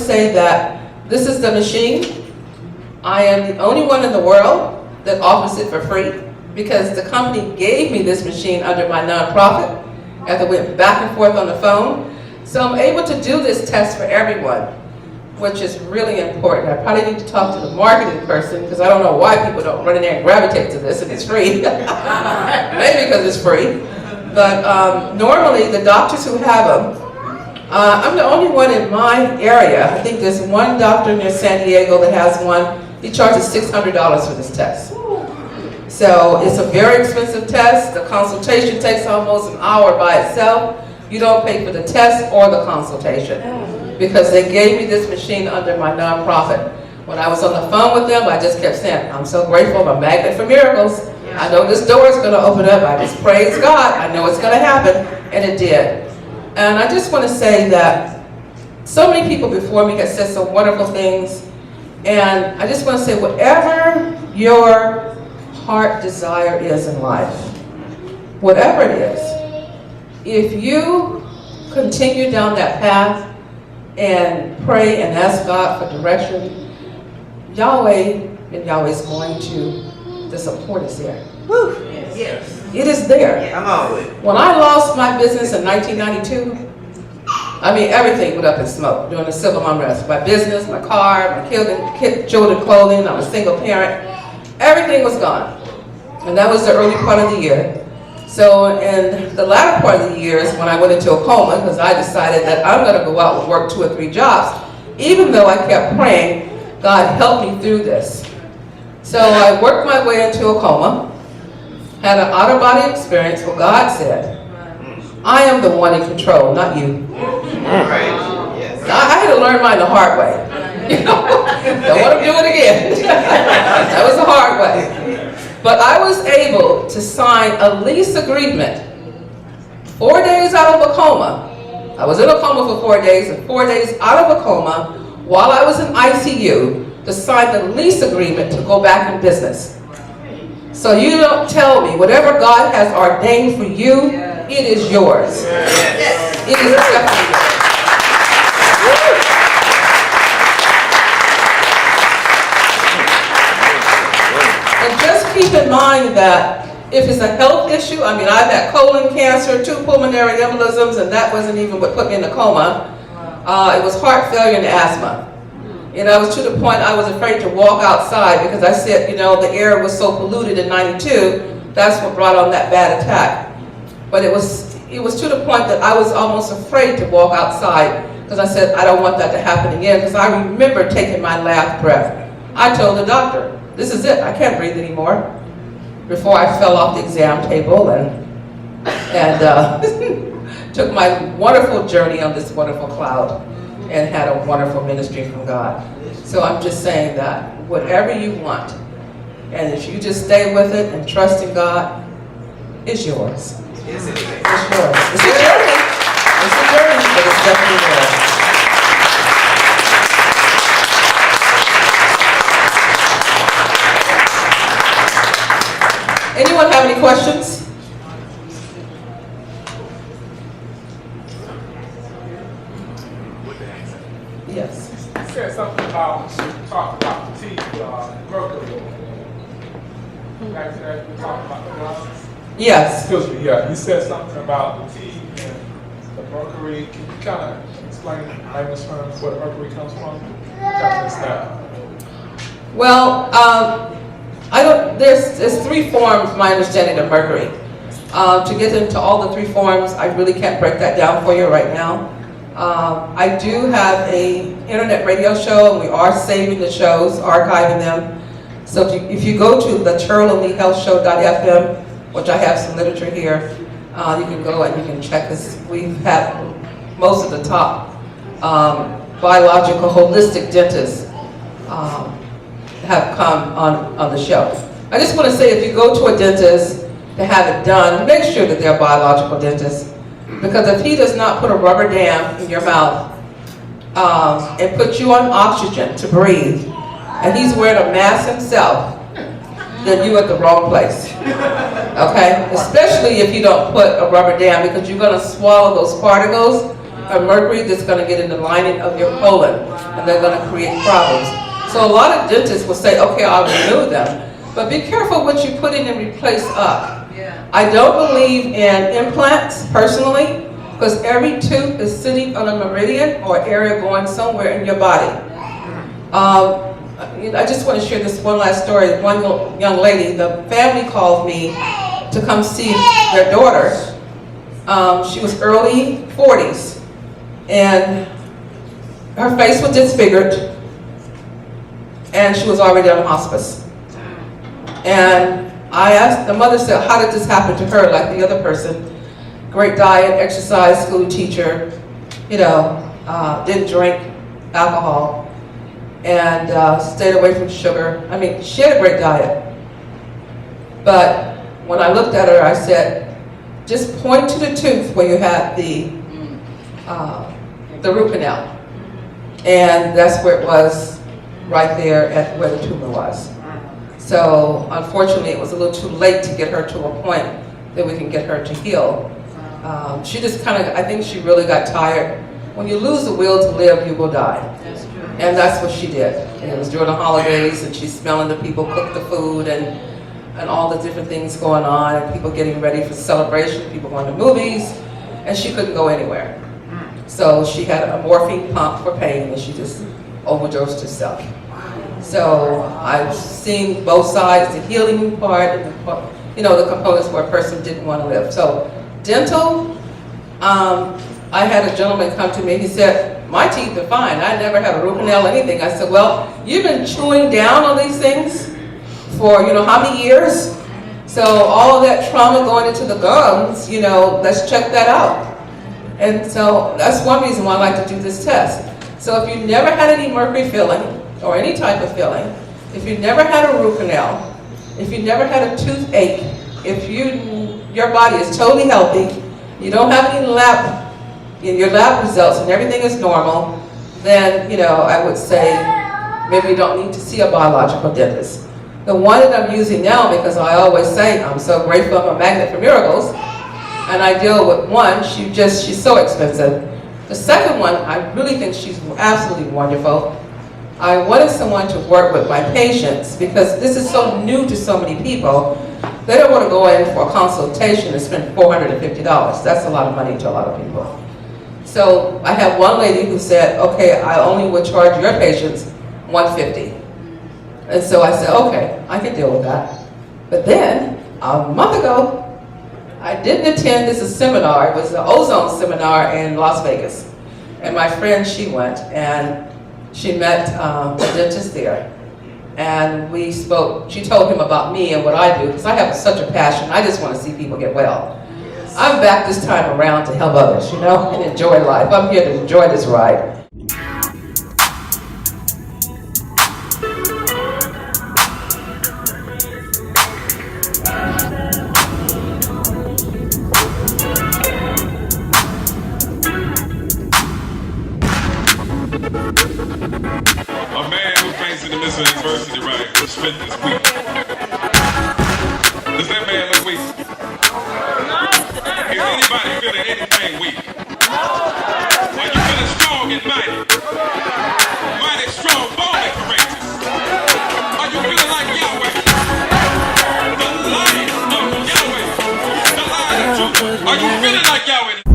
say that this is the machine. I am the only one in the world that offers it for free because the company gave me this machine under my nonprofit after we went back and forth on the phone. So I'm able to do this test for everyone, which is really important. I probably need to talk to the marketing person because I don't know why people don't run in there and gravitate to this and it's free. Maybe because it's free. But normally the doctors who have them, I'm the only one in my area. I think there's one doctor near San Diego that has one. He charges $600 for this test. So it's a very expensive test. The consultation takes almost an hour by itself. You don't pay for the test or the consultation because they gave me this machine under my nonprofit. When I was on the phone with them, I just kept saying, I'm so grateful, I'm a magnet for miracles. I know this door is going to open up. I just praise God. I know it's going to happen. And it did. And I just want to say that so many people before me have said some wonderful things. And I just want to say, whatever your heart desire is in life, whatever it is, if you continue down that path and pray and ask God for direction, Yahweh and Yahweh is going to, the support is there. Woo. Yes. It is there. Come on with it. When I lost my business in 1992, I mean, everything went up in smoke during the civil unrest. My business, my car, my children clothing, I'm a single parent. Everything was gone. And that was the early part of the year. So in the latter part of the year is when I went into a coma because I decided that I'm going to go out and work 2 or 3 jobs. Even though I kept praying, God help me through this. So I worked my way into a coma, had an out-of-body experience where God said, I am the one in control, not you. I had to learn mine the hard way. You know, don't want to do it again. That was the hard way. But I was able to sign a lease agreement 4 days out of a coma. I was in a coma for 4 days, and 4 days out of a coma, while I was in ICU, to sign the lease agreement to go back in business. So you don't tell me, whatever God has ordained for you, it is yours. It is definitely yours. And just keep in mind that if it's a health issue, I mean, I've had colon cancer, 2 pulmonary embolisms, and that wasn't even what put me in a coma. It was heart failure and asthma. You know, it was to the point I was afraid to walk outside because I said, you know, the air was so polluted in 92, that's what brought on that bad attack. But it was to the point that I was almost afraid to walk outside because I said, I don't want that to happen again because I remember taking my last breath. I told the doctor, this is it, I can't breathe anymore, before I fell off the exam table and took my wonderful journey on this wonderful cloud and had a wonderful ministry from God. So I'm just saying that whatever you want, and if you just stay with it and trust in God, it's yours. Yes, it is. It's yours. It's a journey. It's a journey, but it's definitely yours. Anyone have any questions? Yes. You said something about, talked about the tea, mercury. Back to that, you talked about the glasses. Yes. Excuse me, yeah. You said something about the tea and the mercury. Can you kind of explain in layman's terms where the mercury comes from? Kind of that. Well, I don't. There's 3 forms. My understanding of mercury. To get into all the 3 forms, I really can't break that down for you right now. I do have a internet radio show, and we are saving the shows, archiving them. So if you go to the CherilynHealthShow.fm, which I have some literature here, you can go and you can check this. We've had most of the top biological holistic dentists have come on the show. I just want to say, if you go to a dentist to have it done, make sure that they're a biological dentist. Because if he does not put a rubber dam in your mouth and put you on oxygen to breathe, and he's wearing a mask himself, then you're at the wrong place. Okay? Especially if you don't put a rubber dam, because you're going to swallow those particles a mercury that's going to get in the lining of your colon, and they're going to create problems. So a lot of dentists will say, okay, I'll remove them, but be careful what you put in and replace up. I don't believe in implants personally, because every tooth is sitting on a meridian or area going somewhere in your body. I just want to share this one last story. One young lady, the family called me to come see their daughter. She was early 40s, and her face was disfigured, and she was already on hospice. And I asked, the mother said, how did this happen to her like the other person? Great diet, exercise, school teacher, didn't drink alcohol, and stayed away from sugar. I mean, she had a great diet. But when I looked at her, I said, just point to the tooth where you had the root canal. And that's where it was, right there at where the tumor was. So unfortunately, it was a little too late to get her to a point that we can get her to heal. She just I think she really got tired. When you lose the will to live, you will die. That's true. And that's what she did. And it was during the holidays, and she's smelling the people cook the food and all the different things going on, and people getting ready for celebration, people going to movies, and she couldn't go anywhere. So she had a morphine pump for pain, and she just overdosed herself. So I've seen both sides, the healing part, and the components where a person didn't want to live. So dental, I had a gentleman come to me, he said, my teeth are fine, I never had a root canal or anything. I said, well, you've been chewing down on these things for how many years? So all of that trauma going into the gums, let's check that out. And so that's one reason why I like to do this test. So if you never had any mercury filling, or any type of filling, if you never had a root canal, if you never had a toothache, if your body is totally healthy, you don't have any your lab results and everything is normal, then I would say maybe you don't need to see a biological dentist. The one that I'm using now, because I always say I'm so grateful, I'm a magnet for miracles, and I deal with one, she's so expensive. The second one, I really think she's absolutely wonderful. I wanted someone to work with my patients because this is so new to so many people. They don't want to go in for a consultation and spend $450. That's a lot of money to a lot of people. So I had one lady who said, okay, I only would charge your patients $150. And so I said, okay, I can deal with that. But then, a month ago, I didn't attend this seminar. It was the ozone seminar in Las Vegas. And my friend, she went, and she met a dentist there. And we spoke, she told him about me and what I do, because I have such a passion. I just want to see people get well. I'm back this time around to help others, and enjoy life. I'm here to enjoy this ride. A man who faints in the midst of adversity, right, spent this week. Does that man look weak? Is anybody feeling anything weak? Are you feeling strong and mighty? Mighty, strong, bold, and courageous? Are you feeling like Yahweh? The lion of Yahweh. The lion of Judah. Are you feeling like Yahweh?